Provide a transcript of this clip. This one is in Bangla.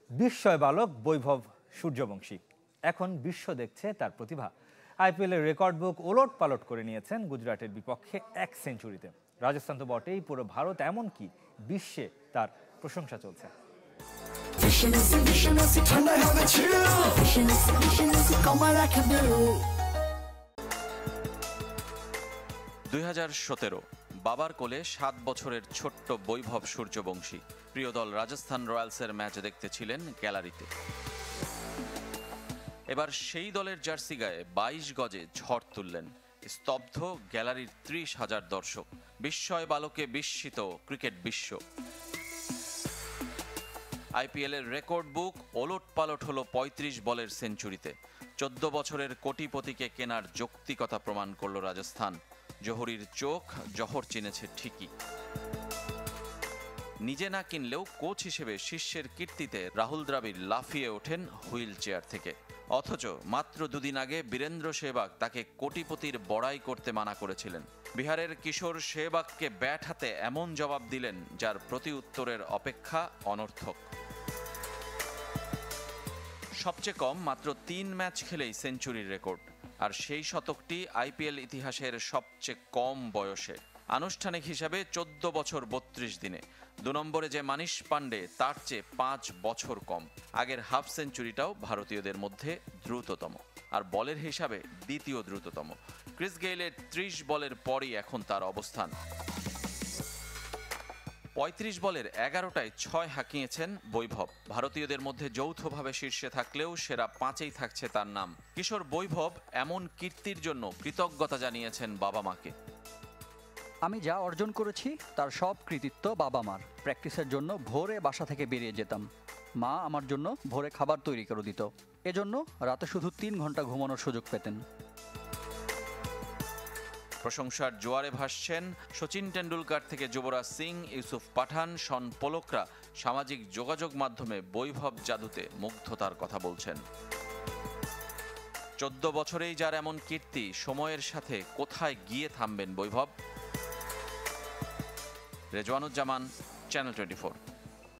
বিস্ময় বালক বৈভব সূর্যবংশী এখন বিশ্ব দেখছে তার প্রতিভা। আইপিএলের রেকর্ড বুক ওলট পালট করে নিয়েছেন গুজরাটের বিপক্ষে 1 সেঞ্চুরিতে। রাজস্থান তো বটেই, পুরো ভারত এমনকি বিশ্বে তার প্রশংসা চলছে। 2017 বাবার কোলে 7 বছরের ছোট্ট বৈভব সূর্যবংশী প্রিয় দল রাজস্থান রয়্যালসের ম্যাচ দেখতে ছিলেন গ্যালারিতে। এবার সেই দলের জার্সি গায়ে 22 গজে ঝড় তুললেন। স্তব্ধ গ্যালারির 30,000 দর্শক। বিস্ময় বালকে বিস্মিত ক্রিকেট বিশ্ব। আইপিএলের রেকর্ড বুক ওলট পালট হলো 35 বলের সেঞ্চুরিতে। 14 বছরের কোটিপতিকে কেনার যৌক্তিকতা প্রমাণ করল রাজস্থান। জহুরির চোখ জহর চিনেছে ঠিকই। নিজে না কিনলেও কোচ হিসেবে শিষ্যের কীর্তিতে রাহুল দ্রাবিড় লাফিয়ে ওঠেন হুইল চেয়ার থেকে। অথচ মাত্র 2 দিন আগে বীরেন্দ্র সেহবাগ তাকে কোটিপতির বড়াই করতে মানা করেছিলেন। বিহারের কিশোর সেহবাগকে ব্যাট হাতে এমন জবাব দিলেন যার প্রতি উত্তরের অপেক্ষা অনর্থক। সবচেয়ে কম মাত্র 3 ম্যাচ খেলেই সেঞ্চুরির রেকর্ড, আর সেই শতকটি আইপিএল ইতিহাসের সবচেয়ে কম বয়সে। আনুষ্ঠানিক হিসাবে 14 বছর 32 দিনে। 2 নম্বরে যে মানিশ পান্ডে, তার চেয়ে 5 বছর কম। আগের হাফ সেঞ্চুরিটাও ভারতীয়দের মধ্যে দ্রুততম, আর বলের হিসাবে দ্বিতীয় দ্রুততম। ক্রিস গেইলের 30 বলের পরই এখন তার অবস্থান। 35 বলের 11টায় 6 হাঁকিয়েছেন বৈভব। ভারতীয়দের মধ্যে যৌথভাবে শীর্ষে থাকলেও সেরা 5-এই থাকছে তার নাম। কিশোর বৈভব এমন কীর্তির জন্য কৃতজ্ঞতা জানিয়েছেন বাবা মাকে। আমি যা অর্জন করেছি তার সব কৃতিত্ব বাবা মার। প্র্যাকটিসের জন্য ভোরে বাসা থেকে বেরিয়ে যেতাম। মা আমার জন্য ভোরে খাবার তৈরি করে দিত। এজন্য রাতে শুধু 3 ঘন্টা ঘুমানোর সুযোগ পেতেন। প্রশংসার জোয়ারে ভাসছেন সচিন টেন্ডুলকার থেকে যুবরাজ সিং, ইউসুফ পাঠান, শন পোলকরা সামাজিক যোগাযোগ মাধ্যমে বৈভব জাদুতে মুগ্ধতার কথা বলছেন। 14 বছরেই যার এমন কীর্তি, সময়ের সাথে কোথায় গিয়ে থামবেন বৈভব? রেজওয়ানুজ্জামান, চ্যানেল 24।